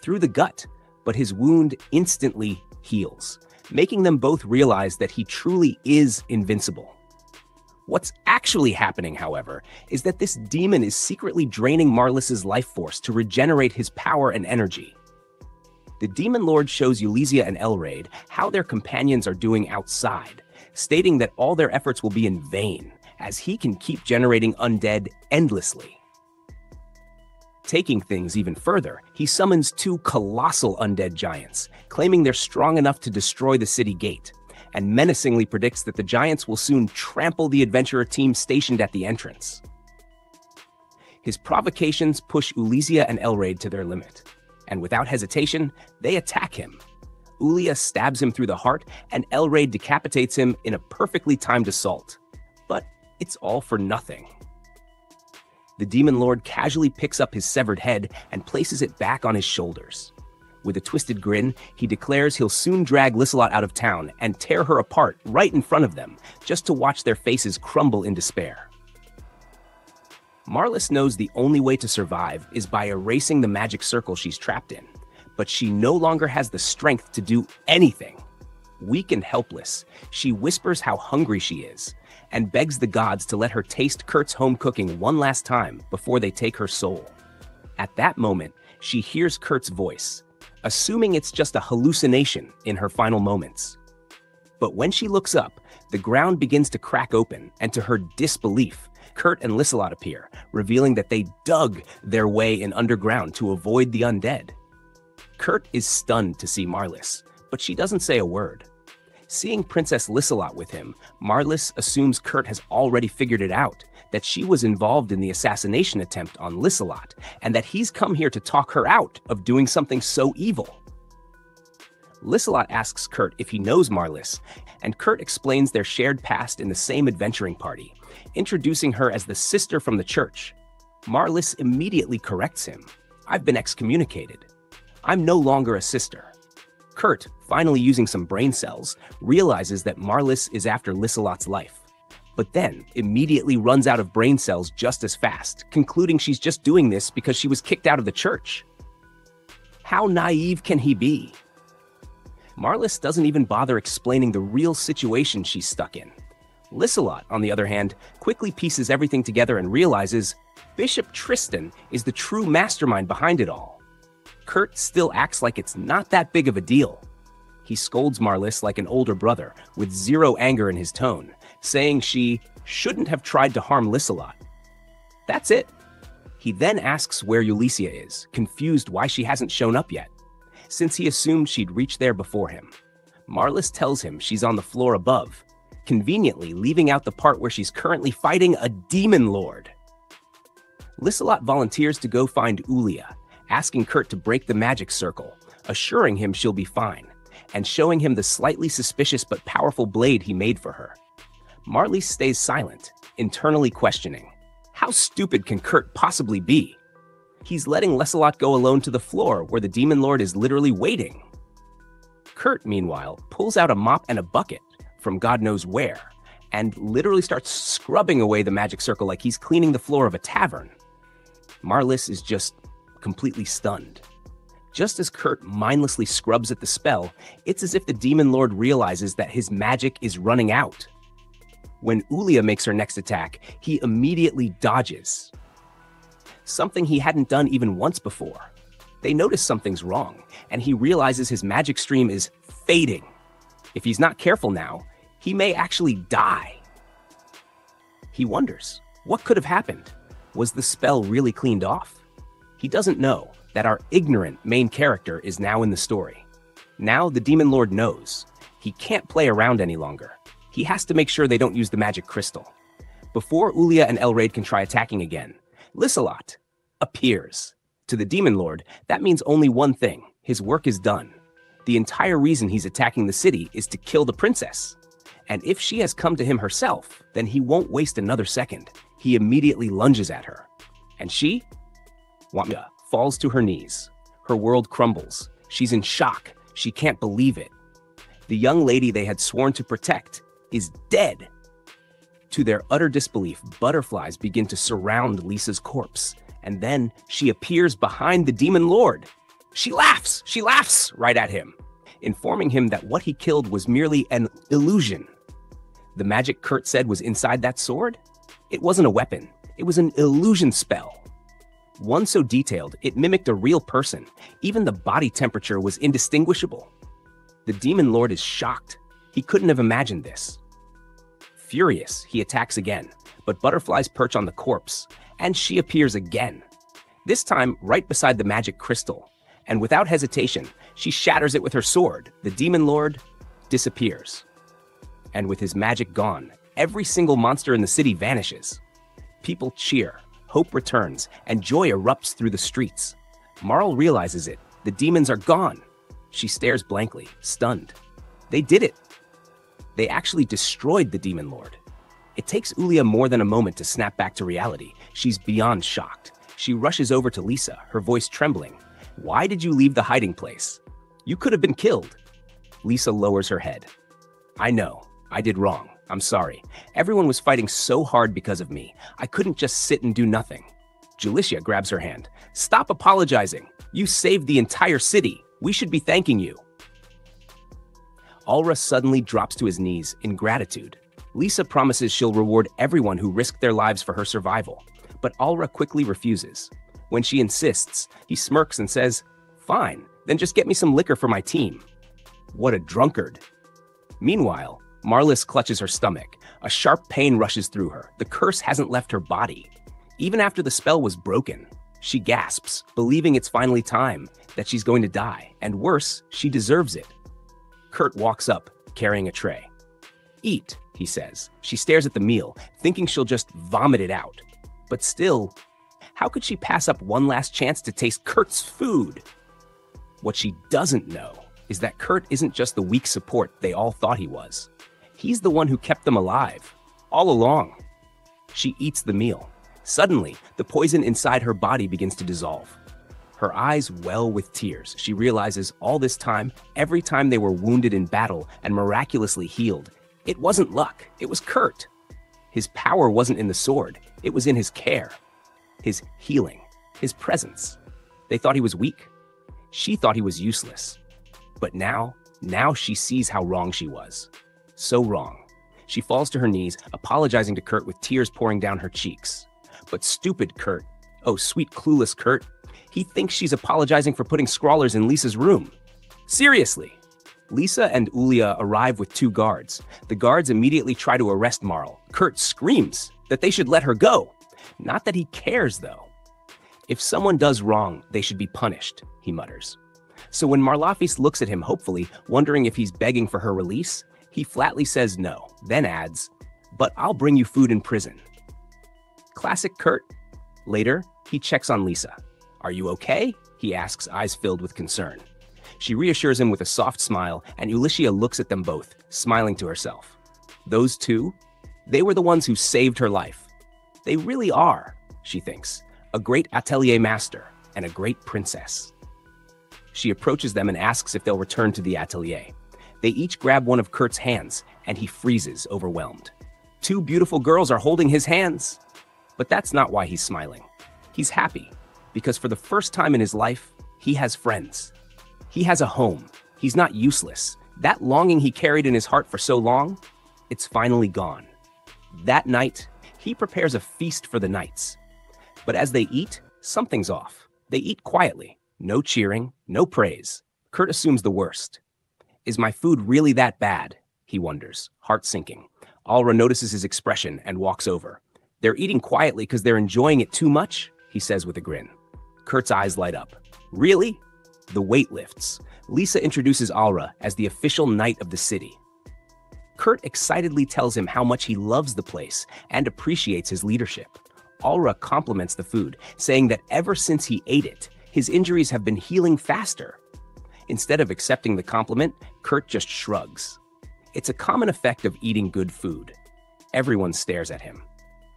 through the gut, but his wound instantly heals, making them both realize that he truly is invincible. What's actually happening, however, is that this demon is secretly draining Marlis's life force to regenerate his power and energy. The Demon Lord shows Ulesia and Elraid how their companions are doing outside, stating that all their efforts will be in vain, as he can keep generating undead endlessly. Taking things even further, he summons two colossal undead giants, claiming they're strong enough to destroy the city gate, and menacingly predicts that the giants will soon trample the adventurer team stationed at the entrance. His provocations push Ulesia and Elraid to their limit, and without hesitation, they attack him. Ulia stabs him through the heart, and Elraid decapitates him in a perfectly timed assault. But it's all for nothing. The Demon Lord casually picks up his severed head and places it back on his shoulders. With a twisted grin, he declares he'll soon drag Lissalot out of town and tear her apart right in front of them, just to watch their faces crumble in despair. Marlis knows the only way to survive is by erasing the magic circle she's trapped in, but she no longer has the strength to do anything. Weak and helpless, she whispers how hungry she is, and begs the gods to let her taste Kurt's home cooking one last time before they take her soul. At that moment, she hears Kurt's voice, assuming it's just a hallucination in her final moments. But when she looks up, the ground begins to crack open, and to her disbelief, Kurt and Lissalot appear, revealing that they dug their way in underground to avoid the undead. Kurt is stunned to see Marlis, but she doesn't say a word. Seeing Princess Lissalot with him, Marlis assumes Kurt has already figured it out, that she was involved in the assassination attempt on Lissalot, and that he's come here to talk her out of doing something so evil. Lissalot asks Kurt if he knows Marlis, and Kurt explains their shared past in the same adventuring party, introducing her as the sister from the church. Marlis immediately corrects him. "I've been excommunicated. I'm no longer a sister." Kurt, finally using some brain cells, realizes that Marlis is after Lissalot's life, but then immediately runs out of brain cells just as fast, concluding she's just doing this because she was kicked out of the church. How naive can he be? Marlis doesn't even bother explaining the real situation she's stuck in. Lissalot, on the other hand, quickly pieces everything together and realizes Bishop Tristan is the true mastermind behind it all. Kurt still acts like it's not that big of a deal. He scolds Marlis like an older brother, with zero anger in his tone, saying she shouldn't have tried to harm Lissalot. That's it. He then asks where Ulesia is, confused why she hasn't shown up yet, since he assumed she'd reached there before him. Marlis tells him she's on the floor above, conveniently leaving out the part where she's currently fighting a demon lord. Lissalot volunteers to go find Ulia, asking Kurt to break the magic circle, assuring him she'll be fine, and showing him the slightly suspicious but powerful blade he made for her. Marlis stays silent, internally questioning, how stupid can Kurt possibly be? He's letting Lissalot go alone to the floor where the Demon Lord is literally waiting. Kurt, meanwhile, pulls out a mop and a bucket from God knows where, and literally starts scrubbing away the magic circle like he's cleaning the floor of a tavern. Marlis is just completely stunned. Just as Kurt mindlessly scrubs at the spell, it's as if the Demon Lord realizes that his magic is running out. When Ulia makes her next attack, he immediately dodges, something he hadn't done even once before. They notice something's wrong, and he realizes his magic stream is fading. If he's not careful now, he may actually die. He wonders, what could have happened? Was the spell really cleaned off? He doesn't know that our ignorant main character is now in the story. Now the Demon Lord knows. He can't play around any longer. He has to make sure they don't use the magic crystal. Before Ulia and Elraid can try attacking again, Lissalot appears. To the Demon Lord, that means only one thing. His work is done. The entire reason he's attacking the city is to kill the princess. And if she has come to him herself, then he won't waste another second. He immediately lunges at her. And she, Wamya, falls to her knees. Her world crumbles. She's in shock. She can't believe it. The young lady they had sworn to protect is dead. To their utter disbelief, butterflies begin to surround Lisa's corpse, and then she appears behind the Demon Lord. She laughs right at him, informing him that what he killed was merely an illusion. The magic Kurt said was inside that sword? It wasn't a weapon, it was an illusion spell. One so detailed, it mimicked a real person. Even the body temperature was indistinguishable. The demon lord is shocked. He couldn't have imagined this. Furious, he attacks again, but butterflies perch on the corpse, and she appears again. This time, right beside the magic crystal, and without hesitation, she shatters it with her sword. The demon lord disappears. And with his magic gone, every single monster in the city vanishes. People cheer, hope returns, and joy erupts through the streets. Marl realizes it. The demons are gone. She stares blankly, stunned. They did it. They actually destroyed the demon lord. It takes Ulia more than a moment to snap back to reality. She's beyond shocked. She rushes over to Lisa, her voice trembling. Why did you leave the hiding place? You could have been killed. Lisa lowers her head. I know. I did wrong. I'm sorry. Everyone was fighting so hard because of me. I couldn't just sit and do nothing. Julicia grabs her hand. Stop apologizing. You saved the entire city. We should be thanking you. Alra suddenly drops to his knees in gratitude. Lisa promises she'll reward everyone who risked their lives for her survival, but Alra quickly refuses. When she insists, he smirks and says, Fine, then just get me some liquor for my team. What a drunkard. Meanwhile, Marlis clutches her stomach. A sharp pain rushes through her. The curse hasn't left her body. Even after the spell was broken, she gasps, believing it's finally time, that she's going to die, and worse, she deserves it. Kurt walks up, carrying a tray. Eat, he says. She stares at the meal, thinking she'll just vomit it out. But still, how could she pass up one last chance to taste Kurt's food? What she doesn't know is that Kurt isn't just the weak support they all thought he was. He's the one who kept them alive, all along. She eats the meal. Suddenly, the poison inside her body begins to dissolve. Her eyes well with tears. She realizes all this time, every time they were wounded in battle and miraculously healed, it wasn't luck, it was Kurt. His power wasn't in the sword, it was in his care, his healing, his presence. They thought he was weak. She thought he was useless. But now she sees how wrong she was. So wrong. She falls to her knees, apologizing to Kurt with tears pouring down her cheeks. But stupid Kurt, oh sweet clueless Kurt, he thinks she's apologizing for putting scrawlers in Lisa's room. Seriously. Lisa and Ulia arrive with 2 guards. The guards immediately try to arrest Marl. Kurt screams that they should let her go. Not that he cares, though. If someone does wrong, they should be punished, he mutters. So when Marlafis looks at him hopefully, wondering if he's begging for her release, he flatly says no, then adds, but I'll bring you food in prison. Classic Kurt. Later, he checks on Lisa. Are you okay? He asks, eyes filled with concern. She reassures him with a soft smile, and Ulicia looks at them both, smiling to herself. Those two? They were the ones who saved her life. They really are, she thinks, a great atelier master and a great princess. She approaches them and asks if they'll return to the atelier. They each grab one of Kurt's hands, and he freezes, overwhelmed. 2 beautiful girls are holding his hands. But that's not why he's smiling. He's happy, because for the first time in his life, he has friends. He has a home. He's not useless. That longing he carried in his heart for so long, it's finally gone. That night, he prepares a feast for the knights. But as they eat, something's off. They eat quietly. No cheering, no praise. Kurt assumes the worst. Is my food really that bad? He wonders, heart sinking. Alra notices his expression and walks over. They're eating quietly because they're enjoying it too much, he says with a grin. Kurt's eyes light up. Really? The weight lifts. Lisa introduces Alra as the official knight of the city. Kurt excitedly tells him how much he loves the place and appreciates his leadership. Alra compliments the food, saying that ever since he ate it, his injuries have been healing faster. Instead of accepting the compliment, Kurt just shrugs. It's a common effect of eating good food. Everyone stares at him.